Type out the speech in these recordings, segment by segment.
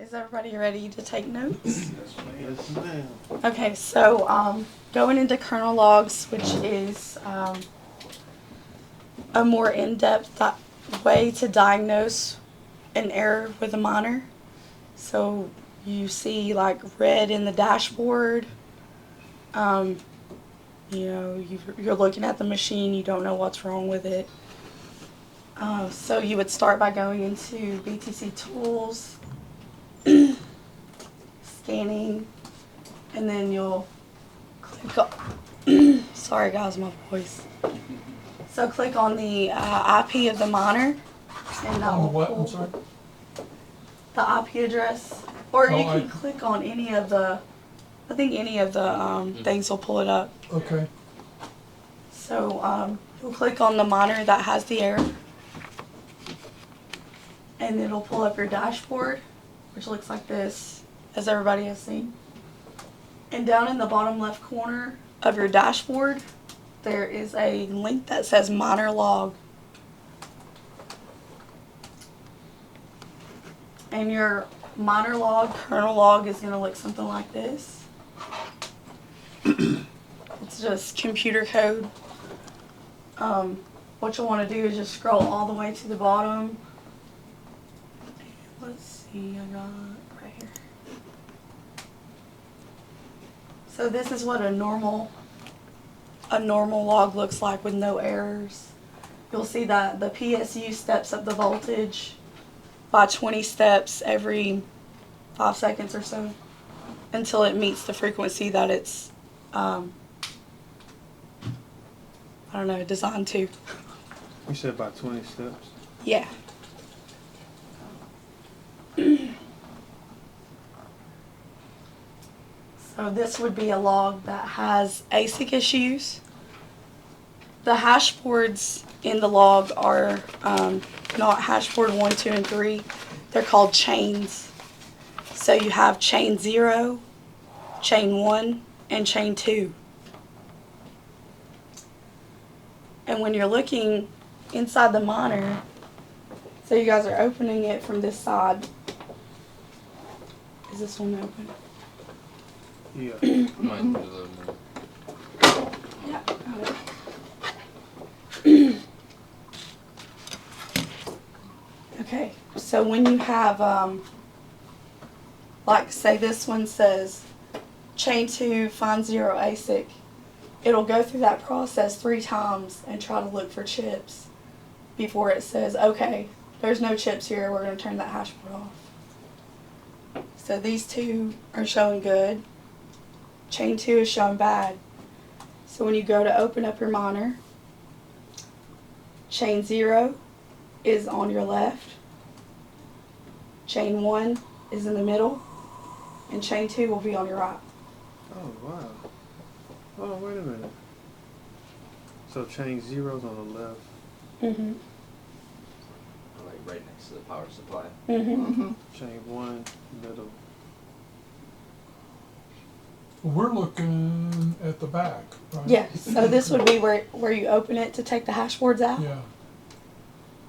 Is everybody ready to take notes? Yes, ma'am. Okay, so going into kernel logs, which is a more in-depth way to diagnose an error with a monitor. So you see like red in the dashboard. You're looking at the machine, you don't know what's wrong with it. So you would start by going into BTX Tools, scanning, and then you'll click on, sorry guys, my voice. So click on the IP of the monitor, and that will what? pull I'm sorry. the IP address, or you Oh, can click on any of the, I think any of the things will pull it up. Okay. So you'll click on the monitor that has the error, and it'll pull up your dashboard, which looks like this, as everybody has seen. And down in the bottom left corner of your dashboard, there is a link that says monitor log. And your monitor log, kernel log, is going to look something like this. It's just computer code. What you'll want to do is just scroll all the way to the bottom. Let's see, I got right here. So this is what a normal log looks like with no errors. You'll see that the PSU steps up the voltage by 20 steps every 5 seconds or so until it meets the frequency that it's, designed to. You said about 20 steps? Yeah. So this would be a log that has ASIC issues. The hash boards in the log are not hash board 1, 2, and 3. They're called chains. So you have chain 0, chain 1, and chain 2. And when you're looking inside the monitor, so you guys are opening it from this side. Is this one open? Yeah. Might need a little more. Yeah, got it. Okay, so when you have, like say this one says, chain 2, find 0 ASIC, it'll go through that process 3 times and try to look for chips before it says, okay, there's no chips here, we're going to turn that hash board off. So these 2 are showing good. Chain 2 is showing bad. So when you go to open up your monitor, chain 0 is on your left, chain 1 is in the middle, and chain 2 will be on your right. Oh, wow. Oh, wait a minute. So chain 0's on the left. Mm-hmm. Like right next to the power supply. Mm-hmm. Chain 1, middle. We're looking at the back, right? Yeah, so this would be where you open it to take the hash boards out. Yeah.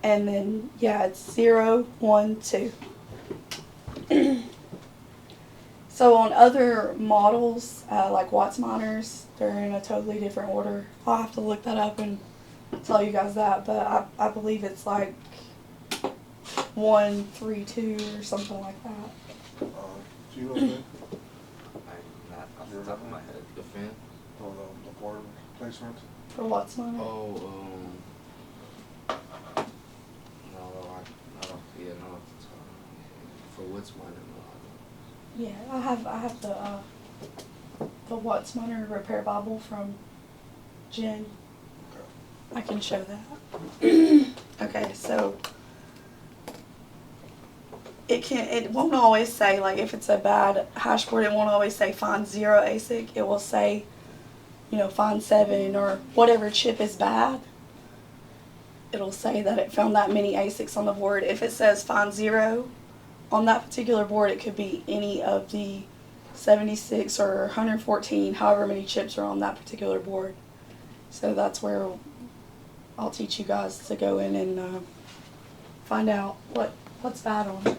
And then, yeah, it's 0, 1, 2. So on other models, like Watts monitors, they're in a totally different order. I'll have to look that up and tell you guys that, but I believe it's like 1, 3, 2 or something like that. Do you know that? Not off the top of my head. The fan? Or the board placement? For Watts monitor. Oh, no, I don't, yeah, no. For what's mine, no. Yeah, I have the Watts monitor repair Bible from Jen. I can show that. Okay, so it won't always say, like if it's a bad hash board, it won't always say find 0 ASIC. It will say, find 7 or whatever chip is bad. It'll say that it found that many ASICs on the board. If it says find 0 on that particular board, it could be any of the 76 or 114, however many chips are on that particular board. So that's where I'll teach you guys to go in and find out what's bad on it.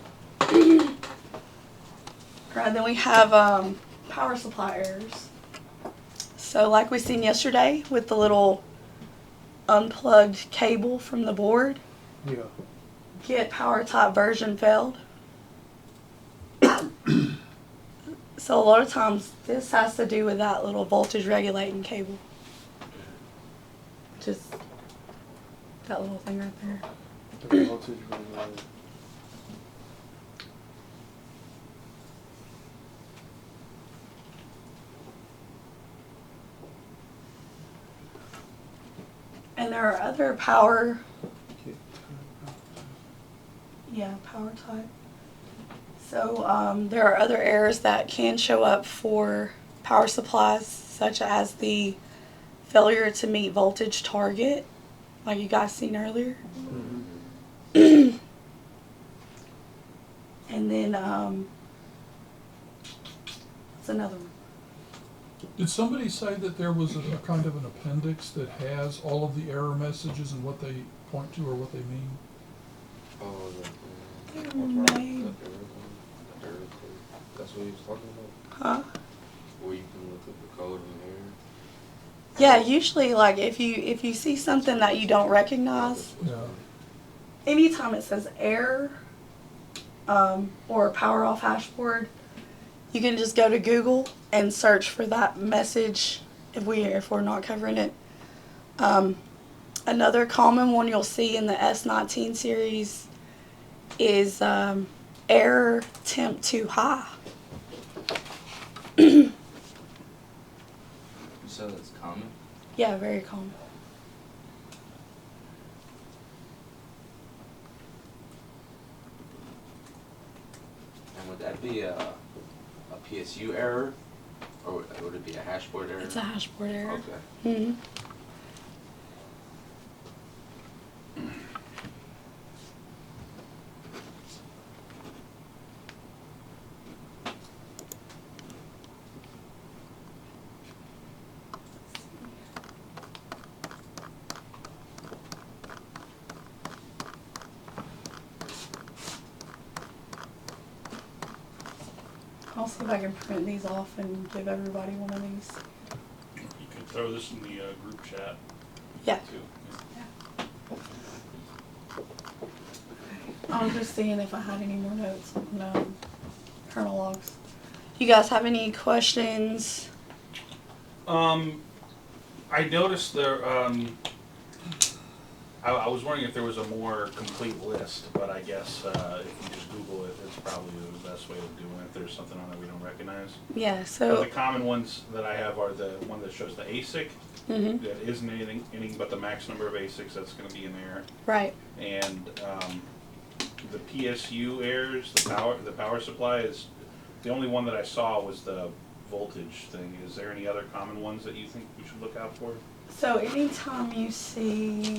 Right, then we have power supply errors. So like we seen yesterday with the little unplugged cable from the board, Yeah. get power type version failed. So a lot of times this has to do with that little voltage regulating cable. Just that little thing right there. The voltage regulator. And there are other power, Get power type. So there are other errors that can show up for power supplies, such as the failure to meet voltage target, like you guys seen earlier. Mhm. And then what's another one? Did somebody say that there was a kind of an appendix that has all of the error messages and what they point to or what they mean? Oh, May- that's what he was talking about? Huh? Where you can look up the code in there. Yeah, usually like if you see something that you don't recognize, Yeah. anytime it says error or power off hashboard, you can just go to Google and search for that message if we're not covering it. Another common one you'll see in the S19 series is error temp too high. You said that's common? Yeah, very common. And would that be a PSU error? Or would it be a hashboard error? It's a hashboard error. Okay. Mm-hmm. I'll see if I can print these off and give everybody one of these. You can throw this in the group chat Yeah. too. I was just seeing if I had any more notes on kernel logs. You guys have any questions? I noticed there. I was wondering if there was a more complete list, but I guess if you just Google it, it's probably the best way to do it. If there's something on there we don't recognize. Yeah. But So. the common ones that I have are the one that shows the ASIC. Mm-hmm. That isn't anything but the max number of ASICs that's going to be in there, Right. and the PSU errors, the power supply is the only one that I saw was the voltage thing. Is there any other common ones that you think we should look out for? So anytime you see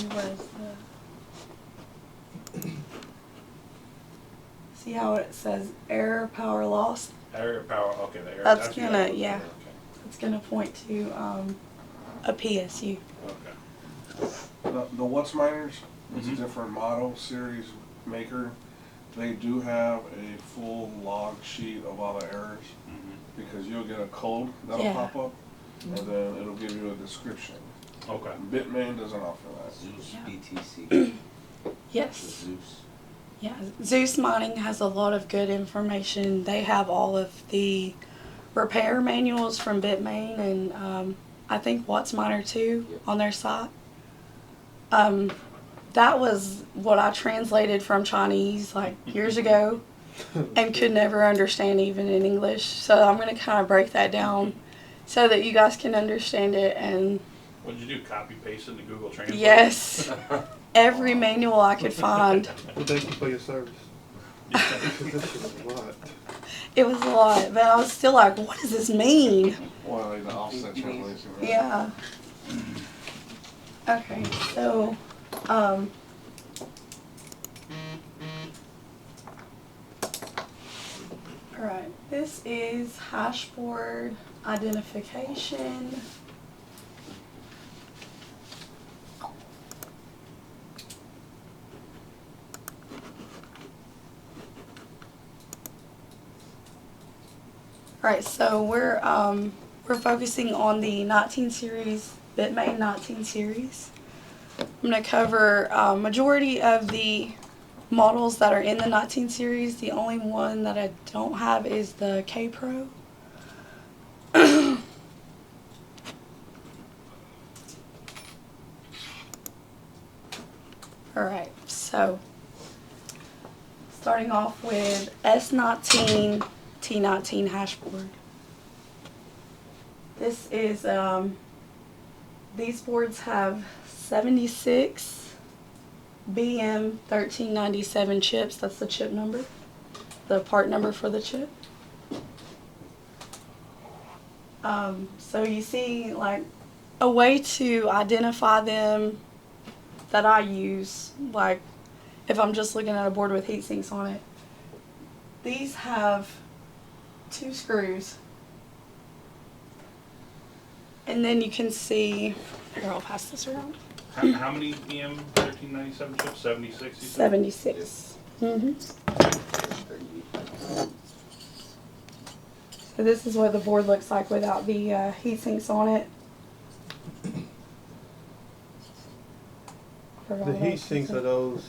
see how it says error power loss, Error power. Okay, the error. That's what gonna- I was looking yeah. for, it's going to point to a PSU. Okay. The What's Miners, it's a Mhm. different model, series, maker. They do have a full log sheet of all the errors, because you'll get a code that'll Yeah. pop up, and then it'll give you a description. Okay. Bitmain doesn't offer that. Zeus, Yeah. BTC. Yes. Zeus. Yeah. Zeus Mining has a lot of good information. They have all of the repair manuals from Bitmain and I think Watts Miner too on their site. That was what I translated from Chinese like years ago and could never understand even in English. So I'm going to kind of break that down so that you guys can understand it. And What did you do? Copy paste into Google Translate? yes, every manual I could find. Well, thank you for your service. Because this is a lot. It was a lot, but I was still like, what does this mean? Well, like the offset translation. Right? Yeah. Okay, so, alright, this is hashboard identification. Alright, so we're focusing on the 19 series, Bitmain 19 series. I'm going to cover majority of the models that are in the 19 series. The only one that I don't have is the K Pro. Alright, so starting off with S19 T19 hashboard. This is, these boards have 76 BM 1397 chips. That's the chip number, the part number for the chip. So you see, like, a way to identify them that I use, like if I'm just looking at a board with heat sinks on it. These have 2 screws. And then you can see, here, I'll pass this around. How many BM 1397 chips? 76, you said? 76. So this is what the board looks like without the heat sinks on it. The heat sinks are those,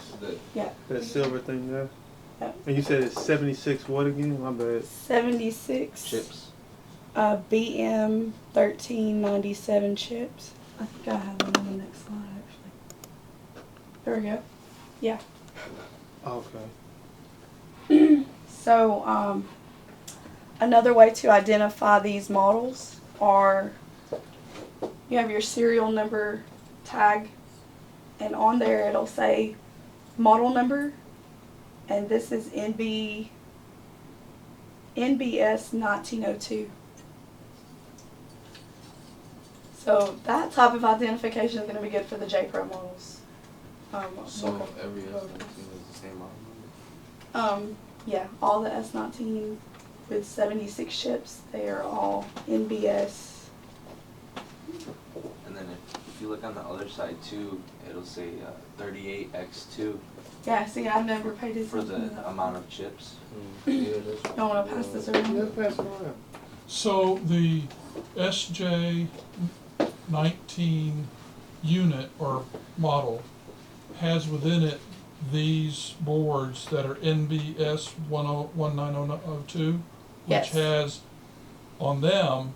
Yeah. that silver thing there? Yep. And you said it's 76 what again? My bad. 76 Chips. BM 1397 chips. I think I have them on the next slide actually. There we go. Yeah. Okay. So another way to identify these models are, you have your serial number tag, and on there it'll say model number, and this is NBS 1902. So that type of identification is going to be good for the J Pro models. So every S19 is the same model number? Yeah, all the S19 with 76 chips, they are all NBS. And then if you look on the other side too, it'll say 38X2 Yeah, see, I've never paid attention for to the that. amount of chips. You want to pass this around? Yeah, pass it around. So the SJ19 unit or model has within it these boards that are NBS 19002, which Yes. has on them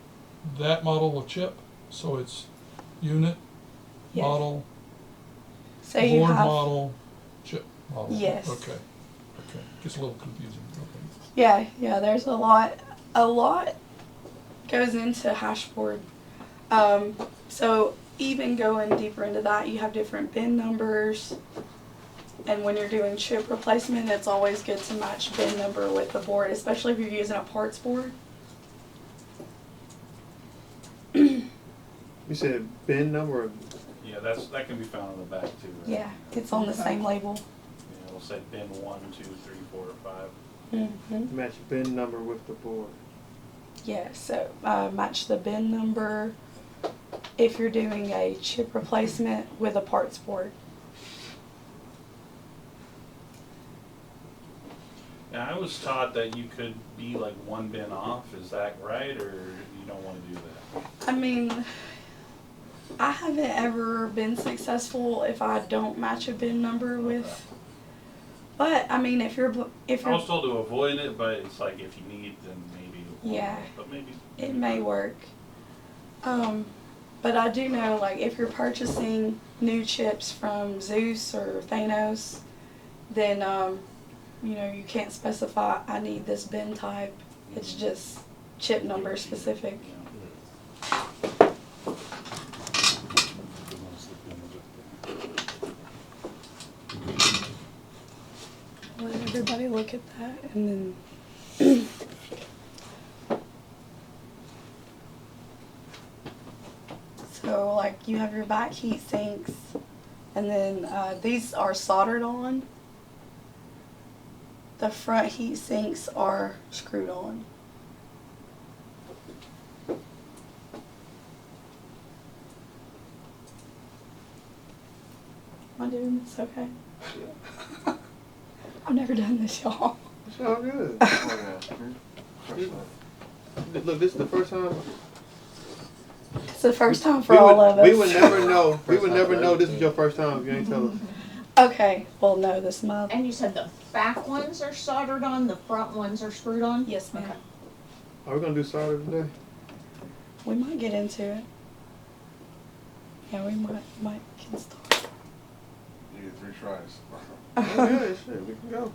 that model of chip. So it's unit, Yes. model, So you board have, model, chip model. Yes. Okay. Gets a little confusing. Okay. yeah, there's a lot goes into hashboard. So even going deeper into that, you have different bin numbers. And when you're doing chip replacement, it's always good to match bin number with the board, especially if you're using a parts board. You said bin number? Yeah, that can be found on the back too, right? Yeah, it's on the same label. Yeah, it'll say bin 1, 2, 3, 4, or 5. Mm-hmm. Match bin number with the board. Yeah, so match the bin number if you're doing a chip replacement with a parts board. Now, I was taught that you could be like 1 bin off. Is that right, or you don't want to do that? I mean, I haven't ever been successful if I don't match a bin number with. Okay. But I mean, if I you're, was told to avoid it, but it's like if you need, then maybe. Yeah. But maybe. it may work. But I do know, like, if you're purchasing new chips from Zeus or Thanos, then you know, you can't specify I need this bin type. It's just chip number specific. Let everybody look at that, and then so like you have your back heat sinks, and then these are soldered on. The front heat sinks are screwed on. Am I doing this okay? I've never done this, y'all. It's all good. Oh, yeah. First one. look, this is the first time. It's the first time for all of us. We would never know. We would First never time know for this is your first time if you ain't tell us. Okay, well, no, this month. And you said the back ones are soldered on, the front ones are screwed on? Yes, ma'am. Okay. Are we gonna do solder today? We might get into it. Yeah, we might can start. You get 3 tries. Oh, yeah, shit, we can go.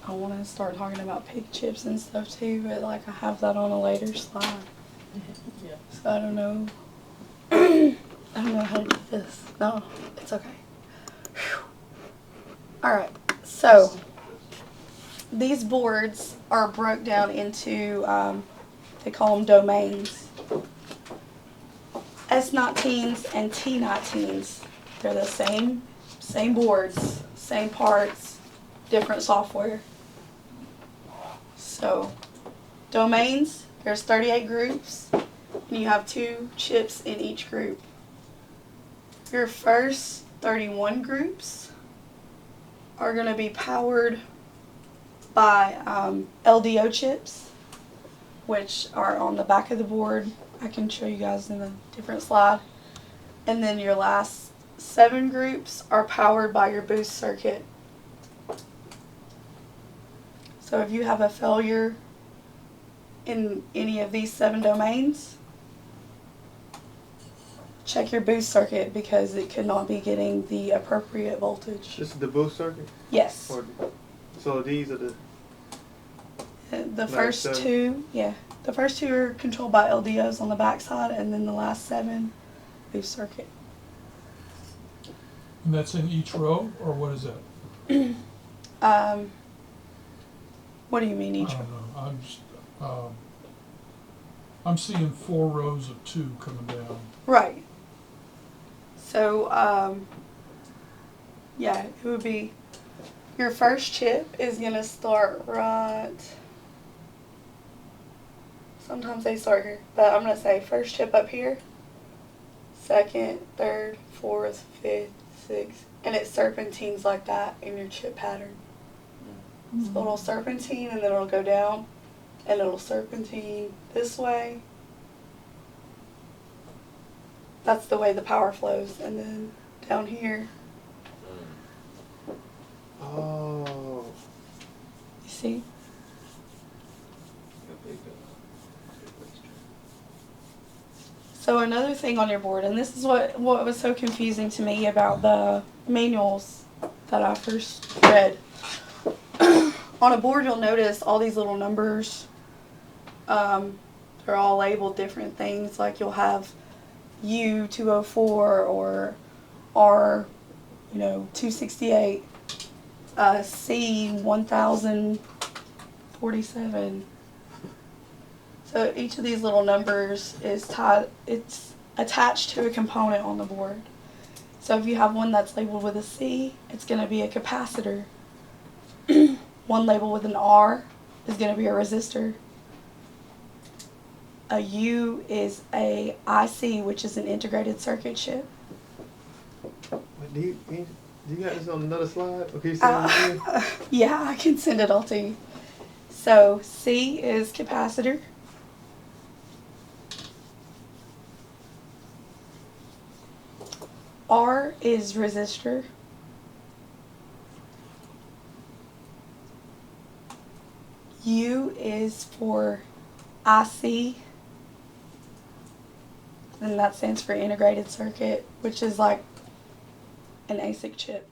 I want to start talking about pig chips and stuff too, but like I have that on a later slide. Yeah. So I don't know. I don't know how to do this. No, it's okay. Alright, so these boards are broke down into, they call them domains. S19s and T19s. They're the same boards, same parts, different software. So, domains, there's 38 groups, and you have 2 chips in each group. Your first 31 groups are going to be powered by LDO chips, which are on the back of the board. I can show you guys in a different slide. And then your last 7 groups are powered by your boost circuit. So if you have a failure in any of these 7 domains, check your boost circuit because it could not be getting the appropriate voltage. This is the boost circuit? Yes. Or, so these are the... The first 7. 2, yeah. The first 2 are controlled by LDOs on the back side, and then the last 7, boost circuit. And that's in each row, or what is that? What do you mean each I one? don't know, I'm just, I'm seeing 4 rows of 2 coming down. Right. So, yeah, it would be, your first chip is going to start right, sometimes they start here, but I'm going to say first chip up here, second, third, fourth, fifth, sixth, and it serpentines like that in your chip pattern. So it'll serpentine and then it'll go down, and it'll serpentine this way. That's the way the power flows, and then down here, Oh. you see? So another thing on your board, and this is what was so confusing to me about the manuals that I first read. On a board, you'll notice all these little numbers. They're all labeled different things, like you'll have U204 or R, 268, C 1047. So each of these little numbers is it's attached to a component on the board. So if you have one that's labeled with a C, it's going to be a capacitor. One labeled with an R is going to be a resistor. A U is a IC, which is an integrated circuit chip. Wait, do you got this on another slide? Okay, you send it again? Yeah, I can send it all to you. So C is capacitor. R is resistor. U is for IC, and that stands for integrated circuit, which is like an ASIC chip.